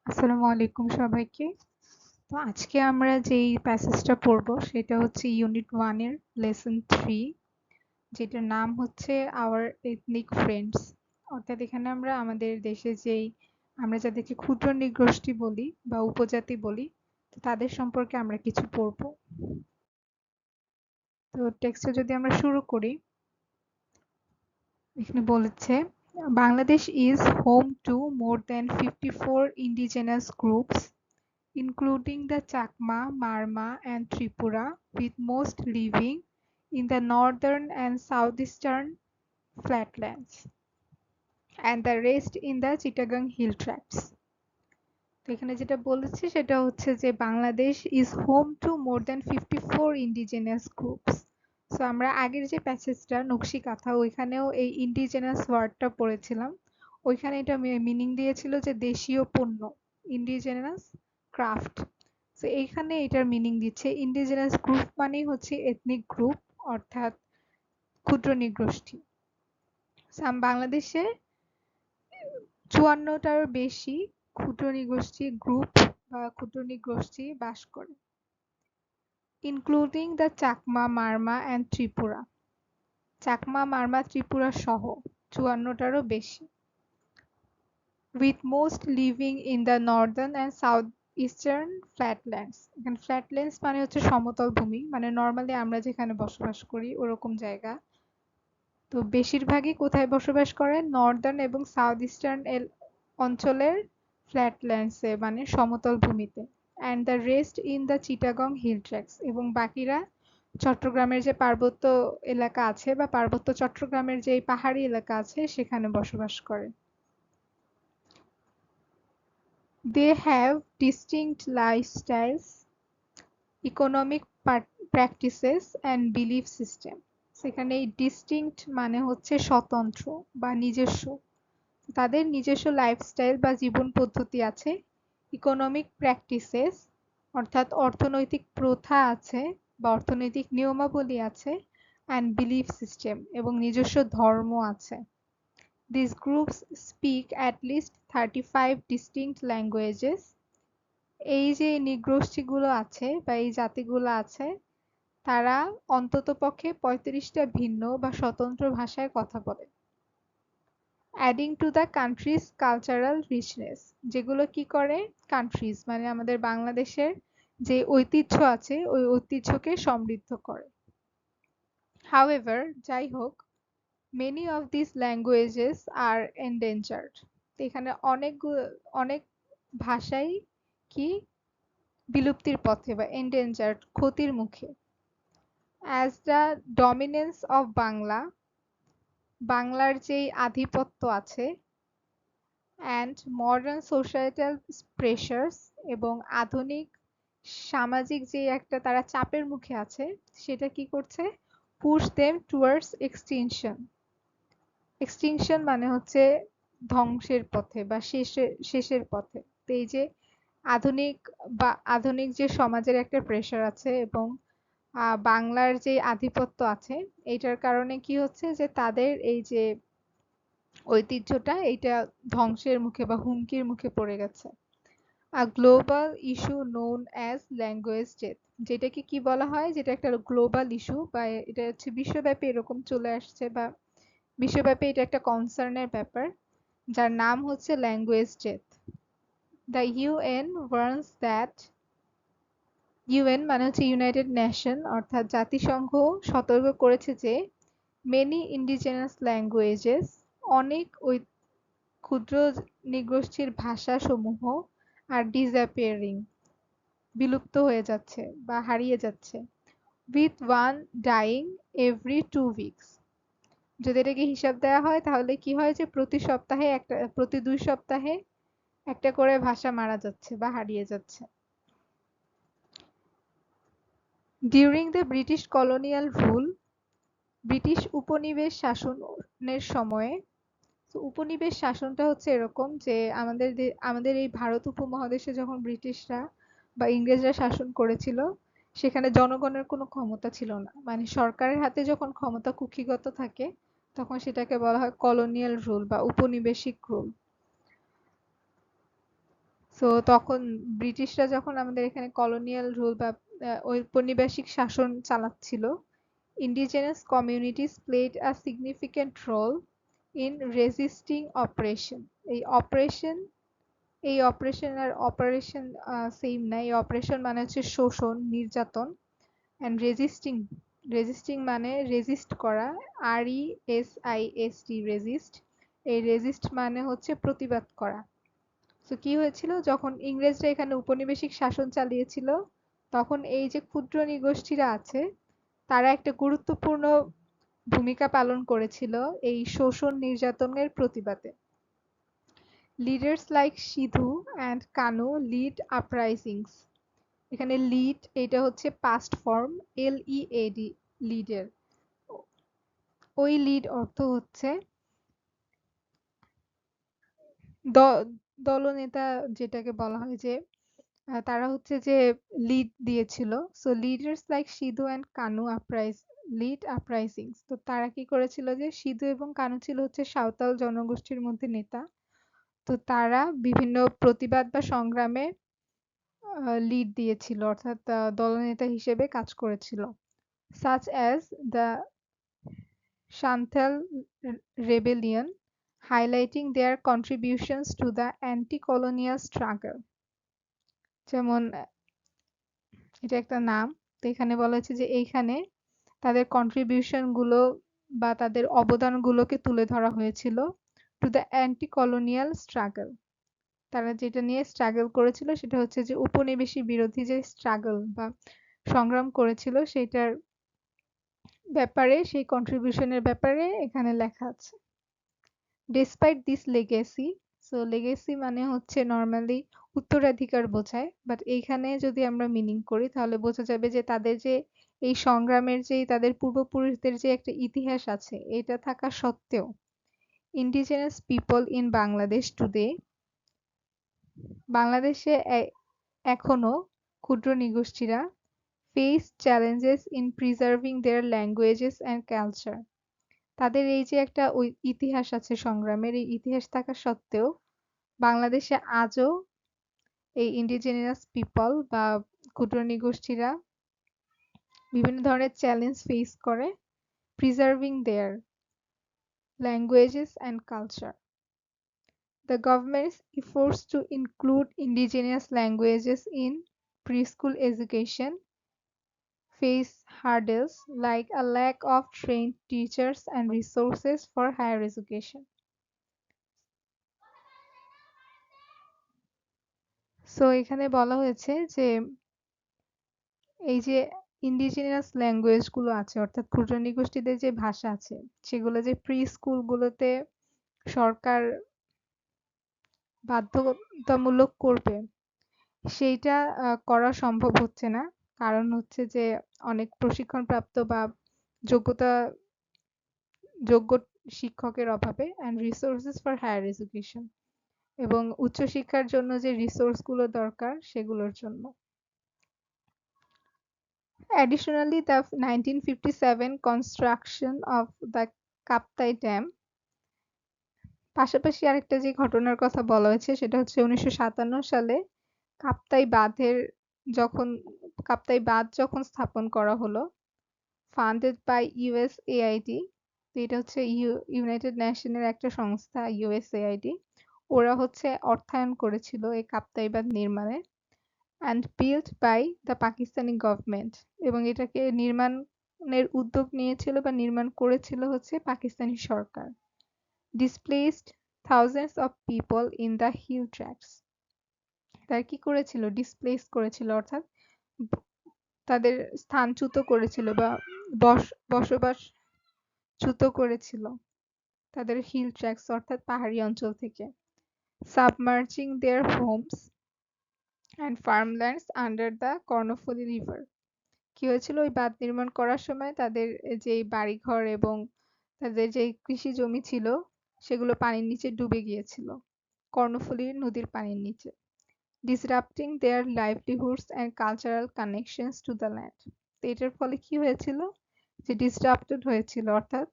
আসসালামু আলাইকুম সবাইকে। তো আজকে আমরা যেই প্যাসেজটা পড়বো সেটা হচ্ছে ইউনিট 1 এর লেসন 3, যেটার নাম হচ্ছে আওয়ার এথনিক ফ্রেন্ডস। অর্থাৎ এখানে আমরা আমাদের দেশে আমরা যাদেরকে ক্ষুদ্র নৃগোষ্ঠী বলি বা উপজাতি বলি, তো তাদের সম্পর্কে আমরা কিছু পড়বো। তো টেক্সটে যদি আমরা শুরু করি, এখানে বলেছে Bangladesh is home to more than 54 indigenous groups including the Chakma, Marma and Tripura, with most living in the northern and southeastern flatlands, and the rest in the Chittagong hill tracts. তো এখানে যেটা বলেছে সেটা হচ্ছে যে Bangladesh is home to more than 54 indigenous groups. So আমরা আগের যে প্যাসেজটা নকশি কাঁথা ওইখানেও এই ইন্ডিজেনাস ওয়ার্ডটা পড়েছিলাম। ওইখানে এটা মিনিং দিয়েছিল যে দেশীয় পণ্য, ইন্ডিজেনাস ক্রাফট। তো এইখানে এটার মিনিং দিচ্ছে ইন্ডিজেনাস গ্রুপ মানেই হচ্ছে এথনিক গ্রুপ, অর্থাৎ ক্ষুদ্র নৃগোষ্ঠী। বাংলাদেশে ৫৪টারও বেশি ক্ষুদ্র নৃগোষ্ঠী গ্রুপ বা ক্ষুদ্র নৃগোষ্ঠী বাস করে, including the Chakma, Marma and Tripura. Chakma, Marma, Tripura সহ ৫৪টারও বেশি। With most living in the northern and south eastern flatlands. এখানে ফ্ল্যাটল্যান্ডস মানে হচ্ছে সমতল ভূমি, মানে নর্মালি আমরা যেখানে বসবাস করি ওরকম জায়গা। তো বেশিরভাগই কোথায় বসবাস করে? নর্দার্ন এবং সাউথ ইস্টার্ন অঞ্চলের ফ্ল্যাটল্যান্ডসে, মানে সমতল ভূমিতে। And the rest in the Chittagong hill tracts, এবং বাকিরা চট্টগ্রামের যে পার্বত্য এলাকা আছে বা পার্বত্য চট্টগ্রামের যে পাহাড়ি এলাকা আছে সেখানে বসবাস করে। They have distinct lifestyles, economic practices and belief system. সেখানে এই ডিস্টিংক্ট মানে হচ্ছে স্বতন্ত্র বা নিজস্ব। তাদের নিজস্ব লাইফস্টাইল বা জীবন পদ্ধতি আছে, ইকোনমিক প্র্যাকটিসেস অর্থাৎ অর্থনৈতিক প্রথা আছে বা অর্থনৈতিক নিয়মাবলী আছে, অ্যান্ড বিলিফ সিস্টেম এবং নিজস্ব ধর্ম আছে। This groups speak at least 35 distinct languages. এই যে নৃগোষ্ঠীগুলো আছে বা এই জাতিগুলো আছে, তারা অন্ততপক্ষে ৩৫টা ভিন্ন বা স্বতন্ত্র ভাষায় কথা বলে। Adding to the countries cultural richness, যেগুলো কি করে? কান্ট্রিজ মানে আমাদের বাংলাদেশের যে ঐতিহ্য আছে ওই ঐতিহ্যকে সমৃদ্ধ করে। হাউএভার, যাই হোক, many of this languages are endangered. এখানে অনেক ভাষাই কি বিলুপ্তির পথে বা এন্ডেঞ্জার্ড, ক্ষতির মুখে। As the dominance of Bangla, বাংলার যেই আধিপত্য আছে, অ্যান্ড মডার্ন সোসাইটাল প্রেশার্স, এবং আধুনিক সামাজিক যে একটা তারা চাপের মুখে আছে, সেটা কি করছে? Push them towards extinction. Extinction মানে হচ্ছে ধ্বংসের পথে বা শেষের পথে। তো এই যে আধুনিক আধুনিক যে সমাজের একটা প্রেশার আছে এবং বাংলার যে আধিপত্য আছে, এইটার কারণে কি হচ্ছে যে তাদের এই যে ঐতিহ্যটা এইটা ধ্বংসের মুখে বা হুমকির মুখে পড়ে গেছে। A global issue known as language death, যেটাকে কি বলা হয়, যেটা একটা গ্লোবাল ইস্যু বা এটা হচ্ছে বিশ্বব্যাপী এরকম চলে আসছে বা বিশ্বব্যাপী এটা একটা কনসার্নের ব্যাপার, যার নাম হচ্ছে language death. The UN warns that, UN মানে হচ্ছে ইউনাইটেড নেশন অর্থাৎ জাতিসংঘ সতর্ক করেছে যে মেনি ইন্ডিজেনাস ল্যাঙ্গুয়েজেস, অনেক ওই ক্ষুদ্র নৃগোষ্ঠীর ভাষাসমূহ আর ডিসঅ্যাপিয়ারিং, বিলুপ্ত হয়ে যাচ্ছে বা হারিয়ে যাচ্ছে। With one dying every 2 weeks, যদি এটাকে হিসাব দেওয়া হয় তাহলে কি হয় যে প্রতি 2 সপ্তাহে একটা করে ভাষা মারা যাচ্ছে বা হারিয়ে যাচ্ছে। During the British colonial rule, British উপনিবেশ শাসনের সময়ে, তো উপনিবেশ শাসনটা হচ্ছে এরকম যে আমাদের এই ভারত উপমহাদেশে যখন ব্রিটিশরা বা ইংরেজরা শাসন করেছিল, সেখানে জনগণের কোনো ক্ষমতা ছিল না, মানে সরকারের হাতে যখন ক্ষমতা কুক্ষিগত থাকে তখন সেটাকে বলা হয় কলোনিয়াল রুল বা উপনিবেশিক রুল। সো তখন ব্রিটিশরা যখন আমাদের এখানে কলোনিয়াল রুল বা ঔপনিবেশিক শাসন চালাচ্ছিল, indigenous communities played a significant role in resisting oppression. এই অপারেশন আর অপারেশন সেম না। এই অপারেশন মানে হচ্ছে শোষণ, নির্যাতন, অ্যান্ড রেজিস্টিং মানে রেজিস্ট করা, RESIST রেজিস্ট। এই রেজিস্ট মানে হচ্ছে প্রতিবাদ করা। তো কি হয়েছিল যখন ইংরেজরা এখানে উপনিবেশিক শাসন চালিয়েছিল, তখন এই যে ক্ষুদ্র নৃগোষ্ঠীরা আছে তারা একটা গুরুত্বপূর্ণ ভূমিকা পালন করেছিল এই শোষণ নির্যাতনের প্রতিবাদে। Leaders like Sidhu and Kanu lead uprisings. এখানে লিড এটা হচ্ছে পাস্ট ফর্ম, LEAD, লিডের। ওই লিড অর্থ হচ্ছে দলনেতা, যেটাকে বলা হয় যে তারা হচ্ছে যে লিড দিয়েছিল। So leaders like Sidhu and Kanu lead uprisings. তো তারা কি করেছিল যে সিধু এবং কানু ছিল হচ্ছে সাঁওতাল জনগোষ্ঠীর মধ্যে নেতা। তো তারা বিভিন্ন প্রতিবাদ বা সংগ্রামে লিড দিয়েছিল, অর্থাৎ দলনেতা হিসেবে কাজ করেছিল। such as the Santhal rebellion, highlighting their contributions to the anti-colonial struggle. যেমন এটা একটা নাম। তো এখানে বলা হচ্ছে যে এইখানে তাদের কন্ট্রিবিউশন গুলো বা তাদের অবদানগুলোকে তুলে ধরা হয়েছিল to the anti colonial struggle. তারা যেটা নিয়ে স্ট্রাগল করেছিল সেটা হচ্ছে যে উপনিবেশী বিরোধী যে স্ট্রাগল বা সংগ্রাম করেছিল সেটার ব্যাপারে, সেই কন্ট্রিবিউশনের ব্যাপারে এখানে লেখা আছে। Despite this legacy, so legacy মানে হচ্ছে নর্মালি উত্তরাধিকার বোঝায়, বাট এইখানে যদি আমরা মিনিং করি তাহলে বোঝা যাবে যে তাদের যে এই সংগ্রামের যে তাদের পূর্বপুরুষদের যে একটা ইতিহাস আছে এটা থাকা সত্ত্বেও indigenous people in Bangladesh today, বাংলাদেশে এখনো ক্ষুদ্র নৃগোষ্ঠীরা face challenges in preserving their languages and culture. তাদের এই যে একটা ওই ইতিহাস আছে সংগ্রামের, এই ইতিহাস থাকা সত্ত্বেও বাংলাদেশে আজও এই ইন্ডিজিনিয়াস পিপল বা ক্ষুদ্র নৃগোষ্ঠীরা বিভিন্ন ধরনের চ্যালেঞ্জ ফেস করে preserving their languages and culture. The government's efforts to include indigenous languages in preschool education face hurdles like a lack of trained teachers and resources for higher education. So এখানে বলা হয়েছে যে এই যে indigenous language গুলো আছে, অর্থাৎ ক্ষুদ্র নৃগোষ্ঠীদের যে ভাষা আছে সেগুলো যে প্রি স্কুলগুলোতে সরকার বাধ্যতামূলক করবে সেইটা করা সম্ভব হচ্ছে না। কারণ হচ্ছে যে অনেক প্রশিক্ষণপ্রাপ্ত বা যোগ্যতা যোগ্য শিক্ষকের অভাবে, and resources for higher education, এবং উচ্চশিক্ষার জন্য যে রিসোর্স গুলো দরকার সেগুলোর জন্য। Additionally, the 1957 construction of the Kaptai dam, পাশাপাশি আরেকটা যে ঘটনার কথা বলা হয়েছে সেটা হচ্ছে 1957 সালে কাপ্তাই বাঁধের যখন কাপ্তাই বাঁধ যখন স্থাপন করা হলো, ফান্ডেড বাই USAID। এটা হচ্ছে ইউনাইটেড নেশনের একটা সংস্থা USAID, ওরা হচ্ছে অর্থায়ন করেছিল এই কাপ্তাই বাঁধ নির্মাণে, and built by the Pakistani government, এবং এটাকে নির্মাণের উদ্যোগ নিয়েছিল বা নির্মাণ করেছিল হচ্ছে পাকিস্তানি সরকার। Displaced thousands of people in the hill tracts, তার কি করেছিল ডিসপ্লেস করেছিল, অর্থাৎ তাদের স্থানচ্যুত করেছিল বা বসবাসচ্যুত করেছিল তাদের হিল ট্র্যাক্টস অর্থাৎ পাহাড়ি অঞ্চল থেকে। Submerging their homes and farmlands under the Karnaphuli river. কি হয়েছিল ওই বাঁধ নির্মাণ করার সময় তাদের যে বাড়িঘর এবং তাদের যে কৃষি জমি ছিল সেগুলো পানির নিচে ডুবে গিয়েছিল কর্ণফুলী নদীর পানির নিচে। Disrupting their livelihoods and cultural connections to the land, তো এটার ফলে কি হয়েছিল যে ডিসরাপ্টেড হয়েছিল, অর্থাৎ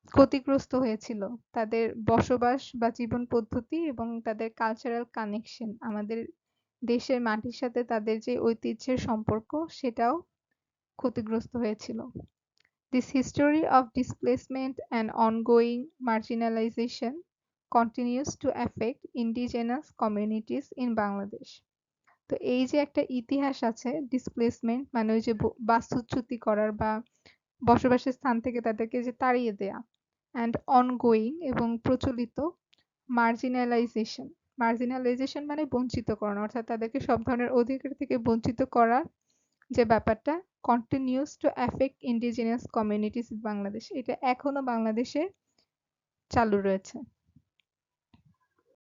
ক্ষতিগ্রস্ত হয়েছিল। তাদের বসবাস বা জীবন পদ্ধতি এবং তাদের কালচারাল কানেকশন আমাদের দেশের মাটির সাথে তাদের যে ঐতিহ্যের সম্পর্ক সেটাও ক্ষতিগ্রস্ত হয়েছিল। This history of displacement and ongoing marginalization continues to affect indigenous communities in Bangladesh. তো এই যে একটা ইতিহাস আছে ডিসপ্লেসমেন্ট মানে ওই যে বাস্তুচ্যুতি করার বা বসবাসের স্থান থেকে তাদেরকে যে তাড়িয়ে দেয়া অ্যান্ড অনগোয়িং এবং প্রচলিত মার্জিনালাইজেশন মার্জিনালাইজেশন মানে বঞ্চিতকরণ অর্থাৎ তাদেরকে সব ধরনের অধিকার থেকে বঞ্চিত করার যে ব্যাপারটা continues to affect indigenous communities in Bangladesh এটা এখনো বাংলাদেশে চালু রয়েছে